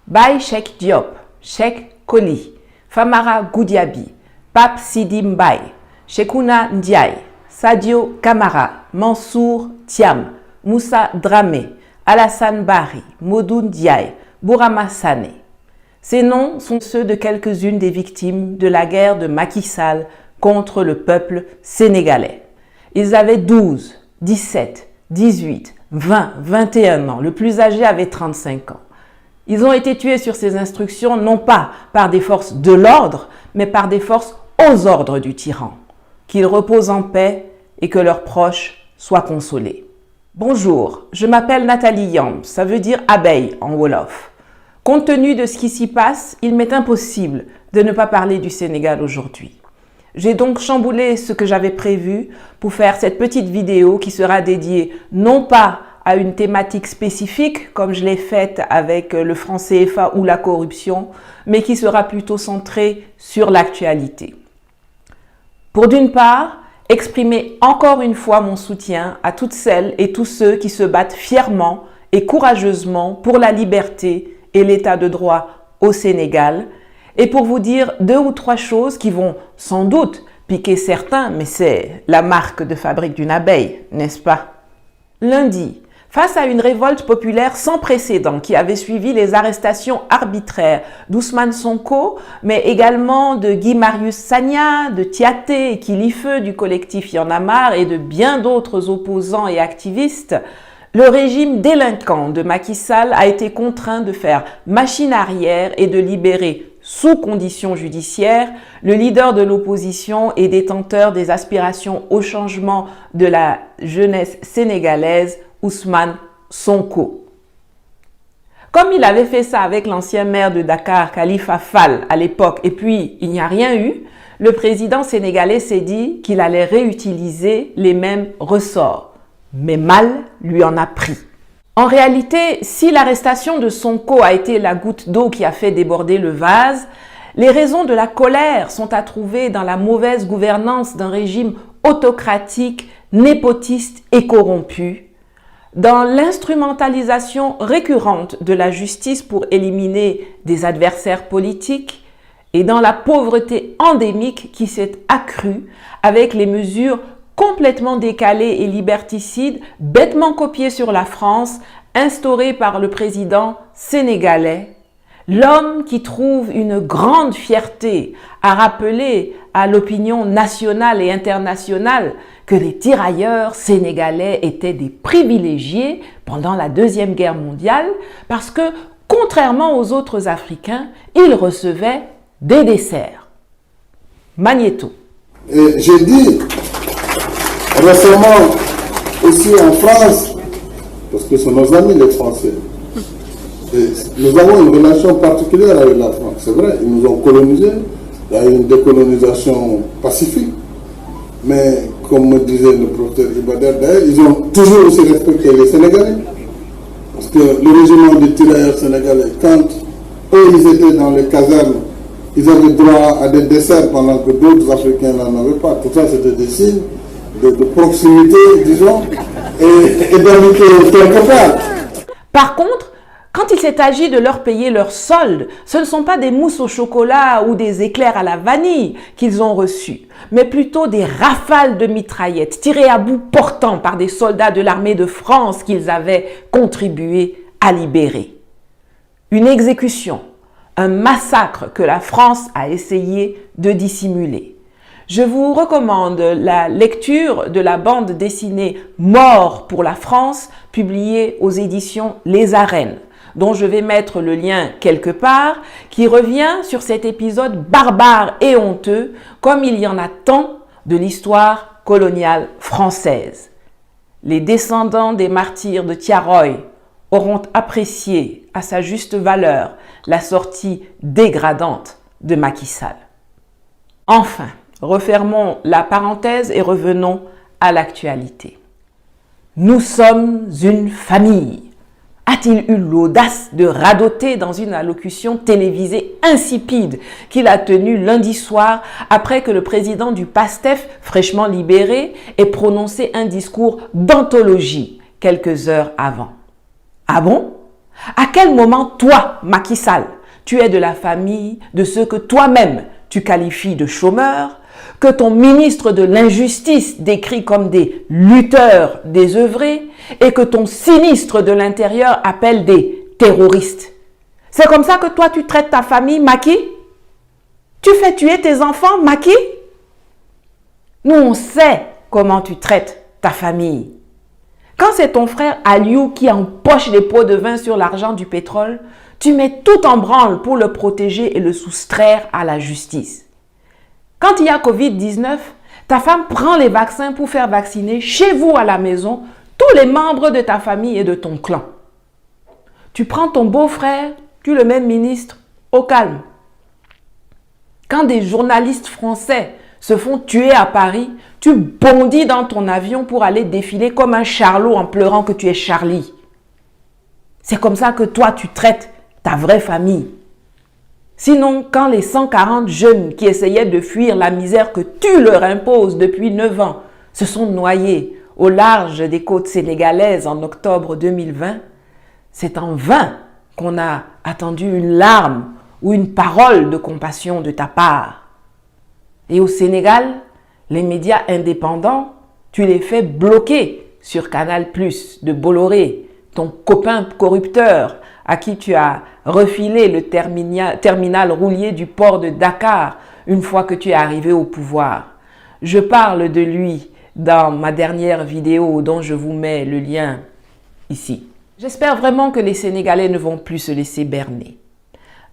Baye Cheikh Diop, Cheikh Koli, Famara Goudiaby, Pape Sidi Mbaye, Cheikhouna Ndiaye, Sadio Kamara, Mansour Thiam, Moussa Dramé, Alassane Bari, Modou Ndiaye, Bourama Sané. Ces noms sont ceux de quelques-unes des victimes de la guerre de Macky Sall contre le peuple sénégalais. Ils avaient 12, 17, 18, 20, 21 ans. Le plus âgé avait 35 ans. Ils ont été tués sur ces instructions non pas par des forces de l'ordre, mais par des forces aux ordres du tyran. Qu'ils reposent en paix et que leurs proches soient consolés. Bonjour, je m'appelle Nathalie Yamb, ça veut dire abeille en Wolof. Compte tenu de ce qui s'y passe, il m'est impossible de ne pas parler du Sénégal aujourd'hui. J'ai donc chamboulé ce que j'avais prévu pour faire cette petite vidéo qui sera dédiée non pas à une thématique spécifique, comme je l'ai faite avec le franc CFA ou la corruption, mais qui sera plutôt centrée sur l'actualité. Pour d'une part, exprimer encore une fois mon soutien à toutes celles et tous ceux qui se battent fièrement et courageusement pour la liberté et l'état de droit au Sénégal, et pour vous dire 2 ou 3 choses qui vont sans doute piquer certains, mais c'est la marque de fabrique d'une abeille, n'est-ce pas? Lundi, face à une révolte populaire sans précédent qui avait suivi les arrestations arbitraires d'Ousmane Sonko, mais également de Guy Marius Sagna, de Tiaté et Kilifeu du collectif Y en a marre et de bien d'autres opposants et activistes, le régime délinquant de Macky Sall a été contraint de faire machine arrière et de libérer sous conditions judiciaires le leader de l'opposition et détenteur des aspirations au changement de la jeunesse sénégalaise, Ousmane Sonko. Comme il avait fait ça avec l'ancien maire de Dakar, Khalifa Fall, à l'époque, et puis il n'y a rien eu, le président sénégalais s'est dit qu'il allait réutiliser les mêmes ressorts. Mais mal lui en a pris. En réalité, si l'arrestation de Sonko a été la goutte d'eau qui a fait déborder le vase, les raisons de la colère sont à trouver dans la mauvaise gouvernance d'un régime autocratique, népotiste et corrompu, dans l'instrumentalisation récurrente de la justice pour éliminer des adversaires politiques et dans la pauvreté endémique qui s'est accrue avec les mesures complètement décalées et liberticides, bêtement copiées sur la France, instaurées par le président sénégalais, l'homme qui trouve une grande fierté à rappeler à l'opinion nationale et internationale que les tirailleurs sénégalais étaient des privilégiés pendant la Deuxième Guerre mondiale parce que, contrairement aux autres Africains, ils recevaient des desserts. Magnéto. J'ai dit récemment aussi en France, parce que ce sont nos amis les Français, et nous avons une relation particulière avec la France. C'est vrai, ils nous ont colonisés, il y a eu une décolonisation pacifique, mais comme me disait le professeur Ibader, ils ont toujours aussi respecté les Sénégalais. Parce que le régiment des tirailleurs sénégalais, quand eux ils étaient dans les casernes, ils avaient droit à des desserts pendant que d'autres Africains n'en avaient pas. Tout ça c'était des signes de proximité, disons, et d'amitié quelque part. Par contre, quand il s'est agi de leur payer leur solde, ce ne sont pas des mousses au chocolat ou des éclairs à la vanille qu'ils ont reçus, mais plutôt des rafales de mitraillettes tirées à bout portant par des soldats de l'armée de France qu'ils avaient contribué à libérer. Une exécution, un massacre que la France a essayé de dissimuler. Je vous recommande la lecture de la bande dessinée « Mort pour la France » publiée aux éditions Les Arènes, dont je vais mettre le lien quelque part, qui revient sur cet épisode barbare et honteux, comme il y en a tant de l'histoire coloniale française. Les descendants des martyrs de Thiaroye auront apprécié à sa juste valeur la sortie dégradante de Macky Sall. Enfin, refermons la parenthèse et revenons à l'actualité. Nous sommes une famille. A-t-il eu l'audace de radoter dans une allocution télévisée insipide qu'il a tenue lundi soir après que le président du PASTEF, fraîchement libéré, ait prononcé un discours d'anthologie quelques heures avant? Ah bon? À quel moment, toi, Macky Sall, tu es de la famille de ceux que toi-même tu qualifies de chômeurs, que ton ministre de l'injustice décrit comme des lutteurs désœuvrés et que ton sinistre de l'intérieur appelle des terroristes? C'est comme ça que toi tu traites ta famille, Macky? Tu fais tuer tes enfants, Macky? Nous, on sait comment tu traites ta famille. Quand c'est ton frère Aliou qui empoche les pots de vin sur l'argent du pétrole, tu mets tout en branle pour le protéger et le soustraire à la justice. Quand il y a Covid-19, ta femme prend les vaccins pour faire vacciner chez vous à la maison tous les membres de ta famille et de ton clan. Tu prends ton beau-frère, tu le mets ministre, au calme. Quand des journalistes français se font tuer à Paris, tu bondis dans ton avion pour aller défiler comme un charlot en pleurant que tu es Charlie. C'est comme ça que toi, tu traites ta vraie famille. Sinon, quand les 140 jeunes qui essayaient de fuir la misère que tu leur imposes depuis 9 ans se sont noyés au large des côtes sénégalaises en octobre 2020, c'est en vain qu'on a attendu une larme ou une parole de compassion de ta part. Et au Sénégal, les médias indépendants, tu les fais bloquer sur Canal+, de Bolloré, ton copain corrupteur à qui tu as refilé le terminal roulier du port de Dakar une fois que tu es arrivé au pouvoir. Je parle de lui dans ma dernière vidéo dont je vous mets le lien ici. J'espère vraiment que les Sénégalais ne vont plus se laisser berner.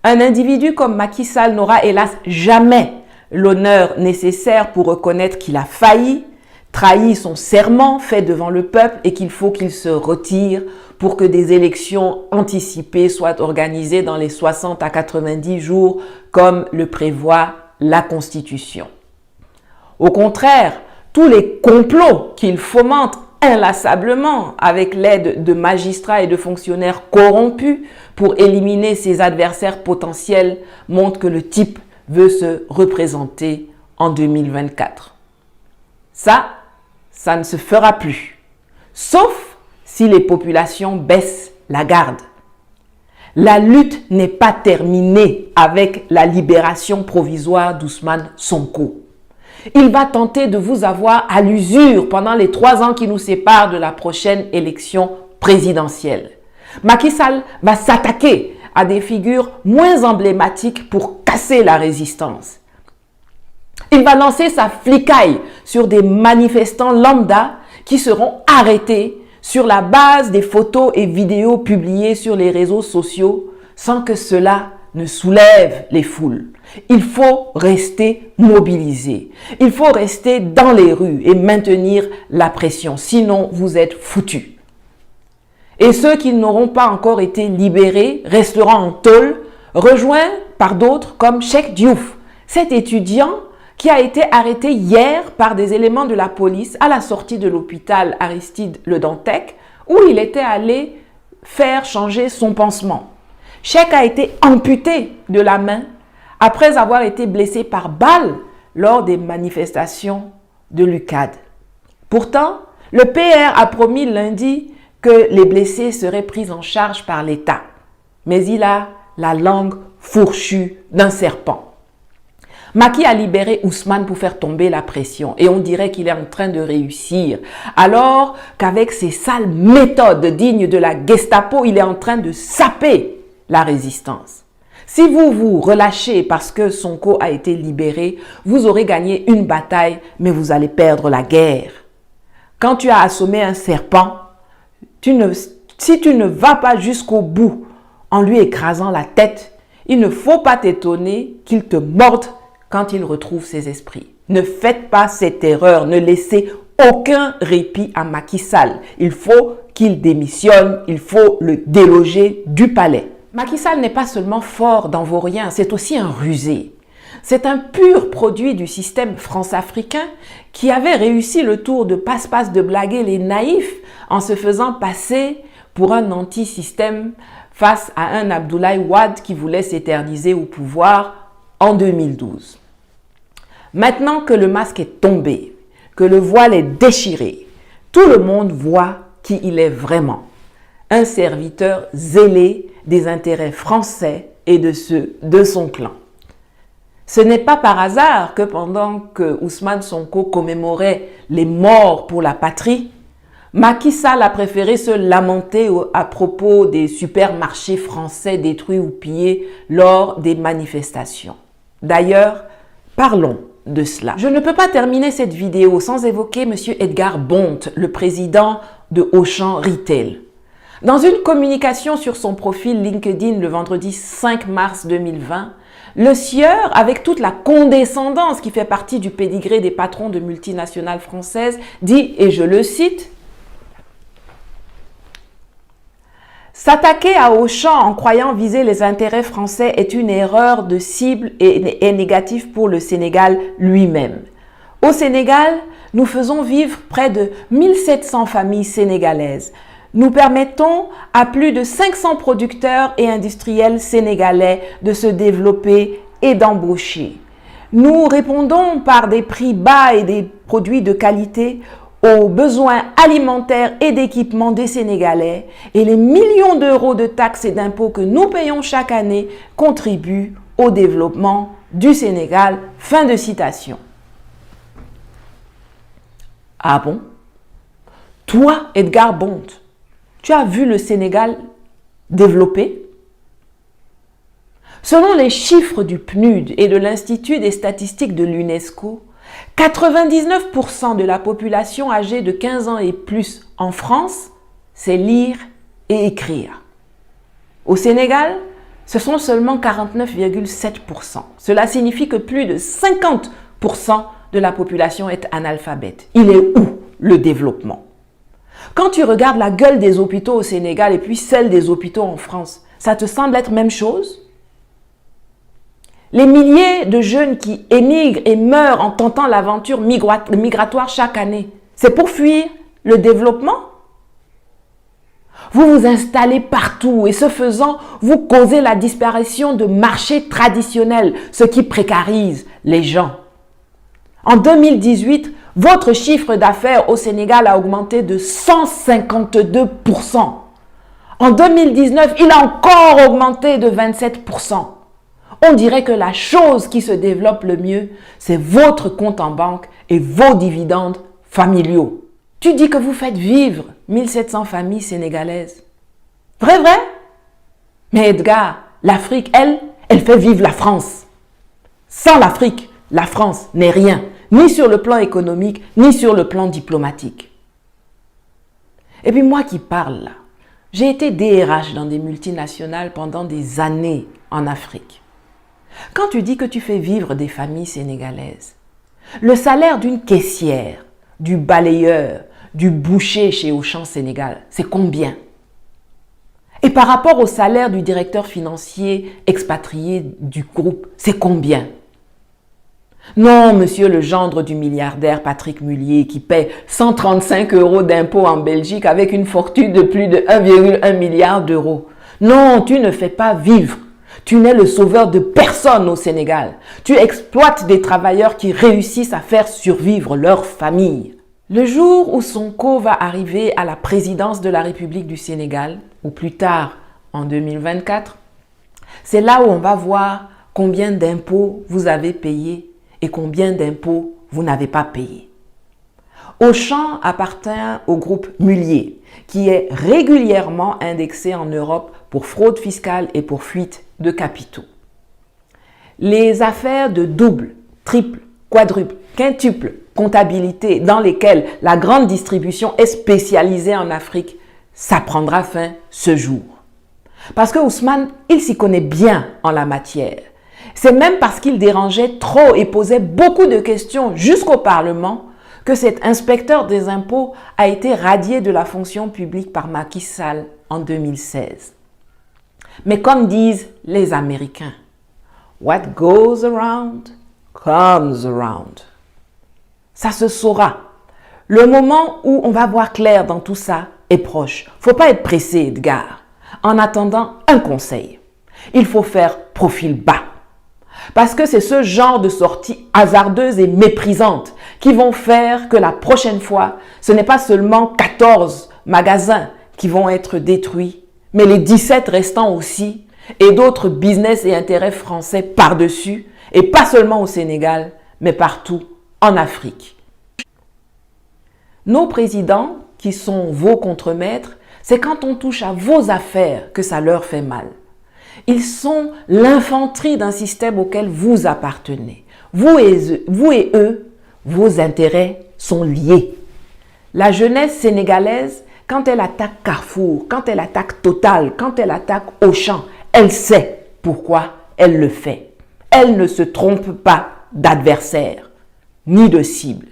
Un individu comme Macky Sall n'aura hélas jamais l'honneur nécessaire pour reconnaître qu'il a failli, trahi son serment fait devant le peuple et qu'il faut qu'il se retire pour que des élections anticipées soient organisées dans les 60 à 90 jours comme le prévoit la Constitution. Au contraire, tous les complots qu'il fomente inlassablement avec l'aide de magistrats et de fonctionnaires corrompus pour éliminer ses adversaires potentiels montrent que le type veut se représenter en 2024. Ça ne se fera plus, sauf si les populations baissent la garde. La lutte n'est pas terminée avec la libération provisoire d'Ousmane Sonko. Il va tenter de vous avoir à l'usure pendant les 3 ans qui nous séparent de la prochaine élection présidentielle. Macky Sall va s'attaquer à des figures moins emblématiques pour casser la résistance. Il va lancer sa flicaille sur des manifestants lambda qui seront arrêtés sur la base des photos et vidéos publiées sur les réseaux sociaux sans que cela ne soulève les foules. Il faut rester mobilisé. Il faut rester dans les rues et maintenir la pression. Sinon, vous êtes foutus. Et ceux qui n'auront pas encore été libérés resteront en tôle, rejoints par d'autres comme Cheikh Diouf, cet étudiant qui a été arrêté hier par des éléments de la police à la sortie de l'hôpital Aristide Le Dantec, où il était allé faire changer son pansement. Cheikh a été amputé de la main après avoir été blessé par balle lors des manifestations de l'UCAD. Pourtant, le PR a promis lundi que les blessés seraient pris en charge par l'État. Mais il a la langue fourchue d'un serpent. Macky a libéré Ousmane pour faire tomber la pression et on dirait qu'il est en train de réussir. Alors qu'avec ses sales méthodes dignes de la Gestapo, il est en train de saper la résistance. Si vous vous relâchez parce que Sonko a été libéré, vous aurez gagné une bataille, mais vous allez perdre la guerre. Quand tu as assommé un serpent, si tu ne vas pas jusqu'au bout en lui écrasant la tête, il ne faut pas t'étonner qu'il te morde quand il retrouve ses esprits. Ne faites pas cette erreur, ne laissez aucun répit à Macky Sall. Il faut qu'il démissionne, il faut le déloger du palais. Macky Sall n'est pas seulement fort dans vos riens, c'est aussi un rusé. C'est un pur produit du système france-africain qui avait réussi le tour de passe-passe de blaguer les naïfs en se faisant passer pour un anti-système face à un Abdoulaye Wade qui voulait s'éterniser au pouvoir en 2012. Maintenant que le masque est tombé, que le voile est déchiré, tout le monde voit qui il est vraiment. un serviteur zélé des intérêts français et de ceux de son clan. Ce n'est pas par hasard que pendant que Ousmane Sonko commémorait les morts pour la patrie, Macky Sall a préféré se lamenter à propos des supermarchés français détruits ou pillés lors des manifestations. D'ailleurs, parlons de cela. Je ne peux pas terminer cette vidéo sans évoquer M. Edgar Bonte, le président de Auchan Retail. Dans une communication sur son profil LinkedIn le vendredi 5 mars 2020, le sieur, avec toute la condescendance qui fait partie du pédigré des patrons de multinationales françaises, dit, et je le cite, « S'attaquer à Auchan en croyant viser les intérêts français est une erreur de cible et négative pour le Sénégal lui-même. Au Sénégal, nous faisons vivre près de 1700 familles sénégalaises. Nous permettons à plus de 500 producteurs et industriels sénégalais de se développer et d'embaucher. Nous répondons par des prix bas et des produits de qualité aux besoins alimentaires et d'équipement des Sénégalais et les millions d'euros de taxes et d'impôts que nous payons chaque année contribuent au développement du Sénégal. » Fin de citation. Ah bon? Toi, Edgar Bonte, tu as vu le Sénégal développer? Selon les chiffres du PNUD et de l'Institut des statistiques de l'UNESCO, 99% de la population âgée de 15 ans et plus en France sait lire et écrire. Au Sénégal, ce sont seulement 49,7%. Cela signifie que plus de 50% de la population est analphabète. Il est où le développement? Quand tu regardes la gueule des hôpitaux au Sénégal et puis celle des hôpitaux en France, ça te semble être même chose? Les milliers de jeunes qui émigrent et meurent en tentant l'aventure migratoire chaque année, c'est pour fuir le développement? Vous vous installez partout et ce faisant, vous causez la disparition de marchés traditionnels, ce qui précarise les gens. En 2018, votre chiffre d'affaires au Sénégal a augmenté de 152%. En 2019, il a encore augmenté de 27%. On dirait que la chose qui se développe le mieux, c'est votre compte en banque et vos dividendes familiaux. Tu dis que vous faites vivre 1700 familles sénégalaises. Vrai, vrai? Mais Edgar, l'Afrique, elle fait vivre la France. Sans l'Afrique, la France n'est rien, ni sur le plan économique, ni sur le plan diplomatique. Et puis moi qui parle là, j'ai été DRH dans des multinationales pendant des années en Afrique. Quand tu dis que tu fais vivre des familles sénégalaises, le salaire d'une caissière, du balayeur, du boucher chez Auchan Sénégal, c'est combien? Et par rapport au salaire du directeur financier expatrié du groupe, c'est combien? Non, monsieur le gendre du milliardaire Patrick Mullier qui paie 135 € d'impôts en Belgique avec une fortune de plus de 1,1 milliard d'euros. Non, tu ne fais pas vivre. Tu n'es le sauveur de personne au Sénégal. Tu exploites des travailleurs qui réussissent à faire survivre leur famille. Le jour où Sonko va arriver à la présidence de la République du Sénégal, ou plus tard en 2024, c'est là où on va voir combien d'impôts vous avez payés et combien d'impôts vous n'avez pas payés. Auchan appartient au groupe Mullier, qui est régulièrement indexé en Europe pour fraude fiscale et pour fuite de capitaux. Les affaires de double, triple, quadruple, quintuple comptabilité dans lesquelles la grande distribution est spécialisée en Afrique, ça prendra fin ce jour. Parce que Ousmane, il s'y connaît bien en la matière. C'est même parce qu'il dérangeait trop et posait beaucoup de questions jusqu'au Parlement que cet inspecteur des impôts a été radié de la fonction publique par Macky Sall en 2016. Mais comme disent les Américains, « What goes around comes around ». Ça se saura. Le moment où on va voir clair dans tout ça est proche. Faut pas être pressé, Edgar. En attendant, un conseil. Il faut faire profil bas. Parce que c'est ce genre de sorties hasardeuses et méprisantes qui vont faire que la prochaine fois, ce n'est pas seulement 14 magasins qui vont être détruits, mais les 17 restants aussi, et d'autres business et intérêts français par-dessus, et pas seulement au Sénégal, mais partout en Afrique. Nos présidents, qui sont vos contremaîtres, c'est quand on touche à vos affaires que ça leur fait mal. Ils sont l'infanterie d'un système auquel vous appartenez. Vous et eux, vos intérêts sont liés. La jeunesse sénégalaise, quand elle attaque Carrefour, quand elle attaque Total, quand elle attaque Auchan, elle sait pourquoi elle le fait. Elle ne se trompe pas d'adversaire, ni de cible.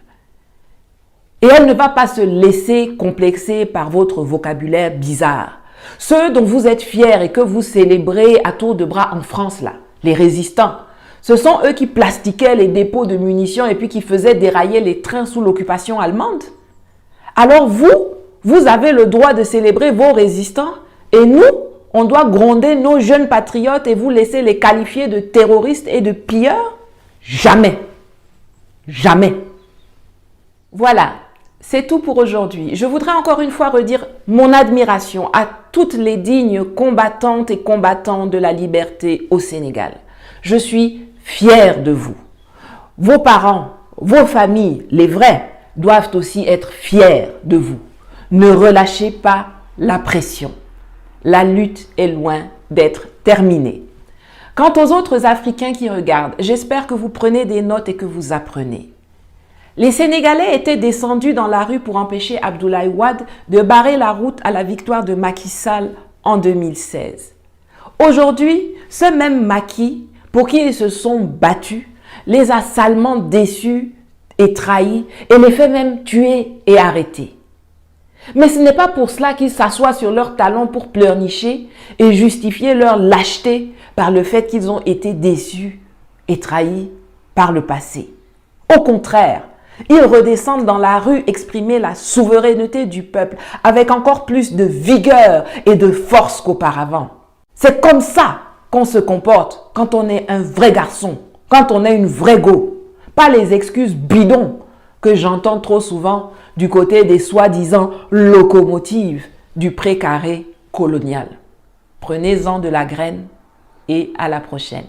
Et elle ne va pas se laisser complexer par votre vocabulaire bizarre. Ceux dont vous êtes fiers et que vous célébrez à tour de bras en France, là, les résistants, ce sont eux qui plastiquaient les dépôts de munitions et puis qui faisaient dérailler les trains sous l'occupation allemande. Alors vous avez le droit de célébrer vos résistants et nous, on doit gronder nos jeunes patriotes et vous laisser les qualifier de terroristes et de pilleurs? Jamais. Jamais. Voilà, c'est tout pour aujourd'hui. Je voudrais encore une fois redire mon admiration à toutes les dignes combattantes et combattants de la liberté au Sénégal. Je suis fière de vous. Vos parents, vos familles, les vrais, doivent aussi être fiers de vous. Ne relâchez pas la pression. La lutte est loin d'être terminée. Quant aux autres Africains qui regardent, j'espère que vous prenez des notes et que vous apprenez. Les Sénégalais étaient descendus dans la rue pour empêcher Abdoulaye Wade de barrer la route à la victoire de Macky Sall en 2016. Aujourd'hui, ce même Macky, pour qui ils se sont battus, les a salement déçus et trahis et les fait même tuer et arrêter. Mais ce n'est pas pour cela qu'ils s'assoient sur leurs talons pour pleurnicher et justifier leur lâcheté par le fait qu'ils ont été déçus et trahis par le passé. Au contraire, ils redescendent dans la rue exprimer la souveraineté du peuple avec encore plus de vigueur et de force qu'auparavant. C'est comme ça qu'on se comporte quand on est un vrai garçon, quand on est une vraie go. Pas les excuses bidons que j'entends trop souvent du côté des soi-disant locomotives du précaré colonial. Prenez-en de la graine et à la prochaine.